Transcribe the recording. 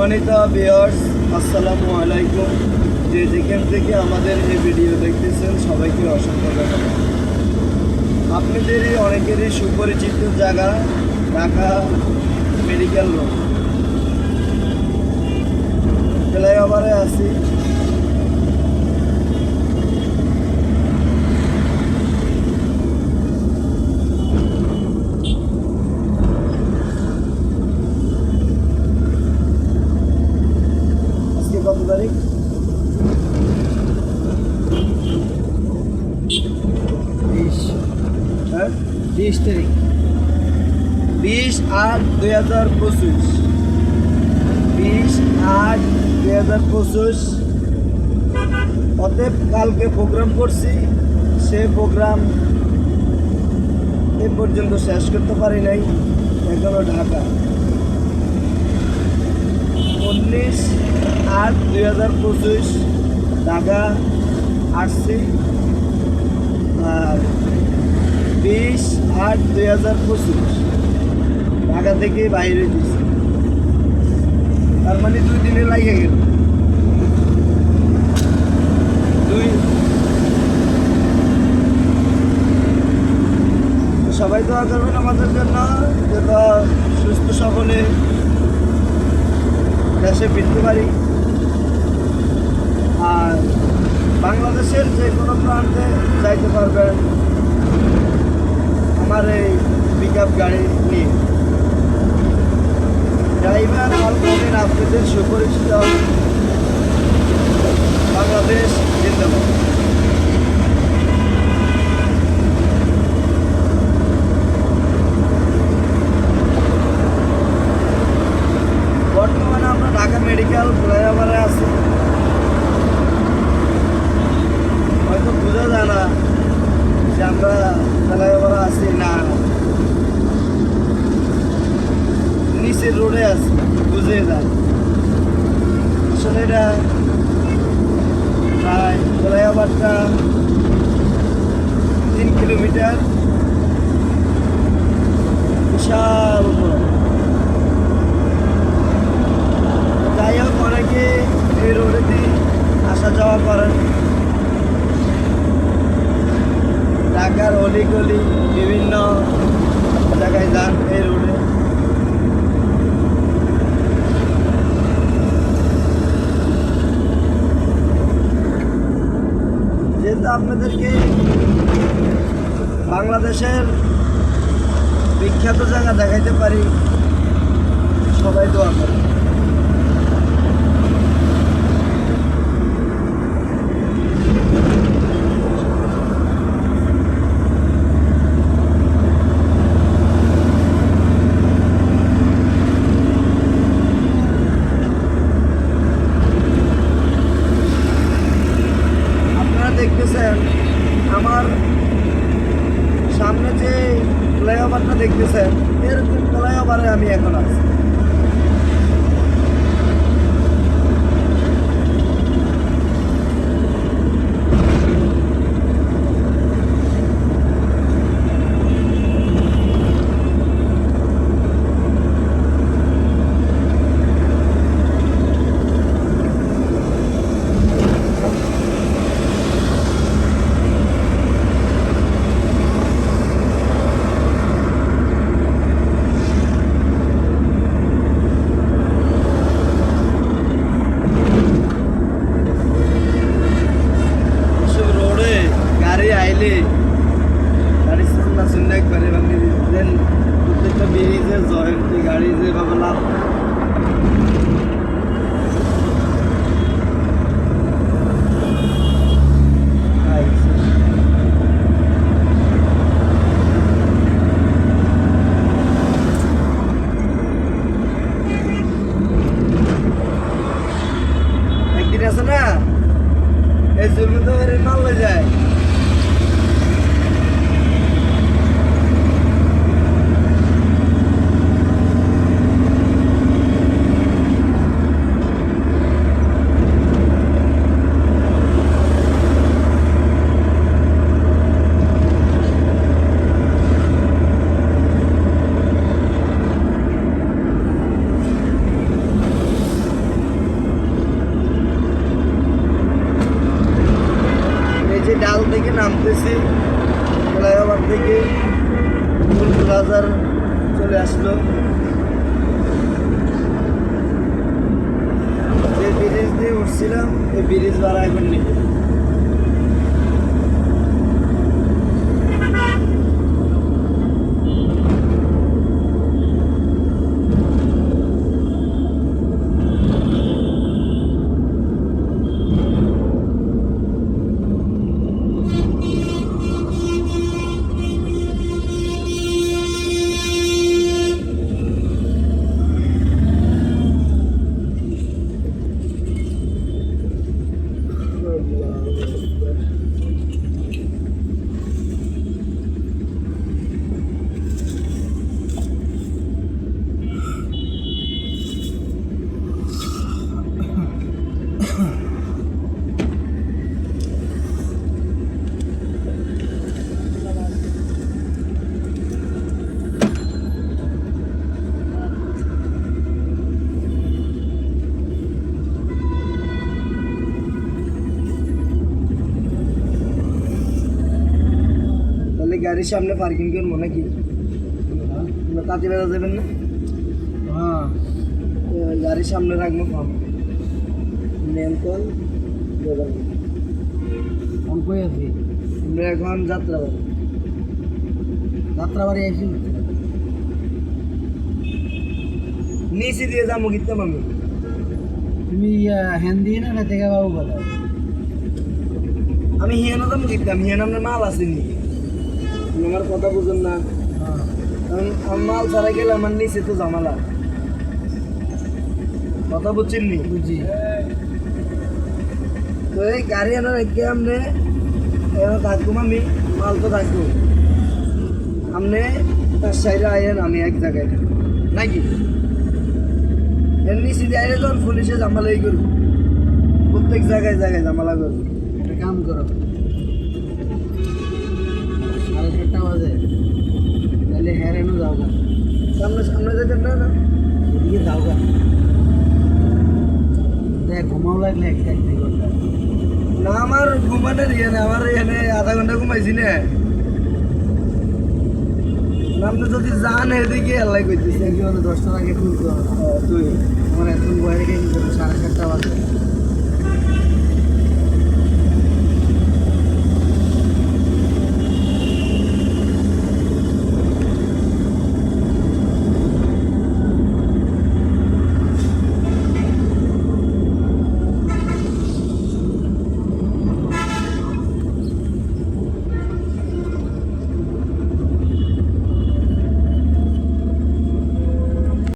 সম্মানিত ভিউয়ার্স, আসসালামু আলাইকুম। যে যেখান থেকে আমাদের এই ভিডিও দেখতেছেন সবাইকে অসংখ্য ধন্যবাদ। আপনাদেরই অনেকেরই সুপরিচিত জায়গা ঢাকা মেডিকেল রোড, ফ্লাইওভারে আছি। কত তারিখ? 20 তারিখ, 20/8/2025, 20/8/2025। অতএব কালকে প্রোগ্রাম করছি, সে প্রোগ্রাম এ পর্যন্ত শেষ করতে পারি নাই। এখনো ঢাকা 19/8/2025 ঢাকা আসছি, আর 20/8/2025 ঢাকা থেকে বাইরে দিচ্ছি। তার মানে 2 দিনে লাগে গেল। সবাই দোয়া করবেন আমাদের জন্য, যত সুস্থ সকলে দেশে ফিরতে পারি। আর বাংলাদেশের যে কোনো প্রান্তে যাইতে পারবেন আমার এই পিকআপ গাড়ি নিয়ে। ড্রাইভার অলরেডি আপনাদের সুপরিচিত বাংলাদেশ জিন্দাবাদ। বর্তমানে আমরা ঢাকা মেডিকেল ফ্লাইওভারে আছি। হয়তো বোঝা যায় না যে আমরা ফ্লাইওভারে আছি না নিচের রোডে আছি, বুঝে যায়। আসলে এটা প্রায় ফ্লাইওভারটা 3 কিলোমিটার, বিশাল বড়। যাই হোক, অনেকে এই রোডেতে আসা যাওয়া করেন। ঢাকার অলিগলি বিভিন্ন জায়গায় যান এই রোডে। যেহেতু আপনাদেরকে বাংলাদেশের বিখ্যাত জায়গা দেখাইতে পারি, সবাই দোয়া করে। দেখতেছেন আমার সামনে যে ফ্লাইওভারটা দেখতেছেন, এরকম ফ্লাইওভারে আমি এখন আছি। গাড়ি না শুনলে একবারে দেন প্রত্যেকটা ব্রিজে জয়েন্টি গাড়ি যেভাবে লাভ। একদিন আছে না, এই জমি তো মারলে যায়। থেকে নামতেছি, ফ্লাইওভার থেকে ফুল বাজার চলে আসলো। যে ব্রিজ দিয়ে উঠছিলাম ওই ব্রিজ ভাড়া এখন নেই। তাহলে গাড়ির সামনে পার্কিং করবো নাকি? তাঁতি বেড়া যাবেন না? হ্যাঁ, গাড়ির সামনে রাখবো ফার্ম মেন কল। আমি কই আছি? আমরা এখন যাত্রাবাড়ি। যাত্রাবাড়ি আইসি। নিচে দিয়ে যাবো কিতাম আমি। তুমি হিন্দি না থেকে বাবু বলো? আমি হিয়ানো যাবো কিতাম, হিয়ান আপনার মাল আসেনি। আমার কথা বুঝুন না, আমি মাল ছাড়া গেলে আমার নিচে তো জামালা। কথা বুঝছেন নি? বুঝি। তো এই গাড়ি আনার রেখে আপনি এবার থাকবো, আমি মাল তো থাকবো। আপনি তার সাইডে আইন, আমি এক জায়গায় নাকি এর নিচে দিয়ে আইলে তখন পুলিশে জামালাই করবো, প্রত্যেক জায়গায় জায়গায় জামালা করবো। একটা কাম করো, 7:30 বাজে, তাহলে হেরেনও যাও গা, সামনে সামনে যেতেন না না এদিকে যাও গা। দেখ ঘুমাও লাগলে একটা একটা ঘন্টা। না আমার ঘুমানোর ইয়ে না, আমার এখানে আধা ঘন্টা ঘুমাইছি না। আপনি যদি যান এদিকে আল্লাহ করতেছি। কি বলে 10টার আগে খুলতে হবে না। তুই আমার এখন বয়ে রেখে 7:30 বাজে।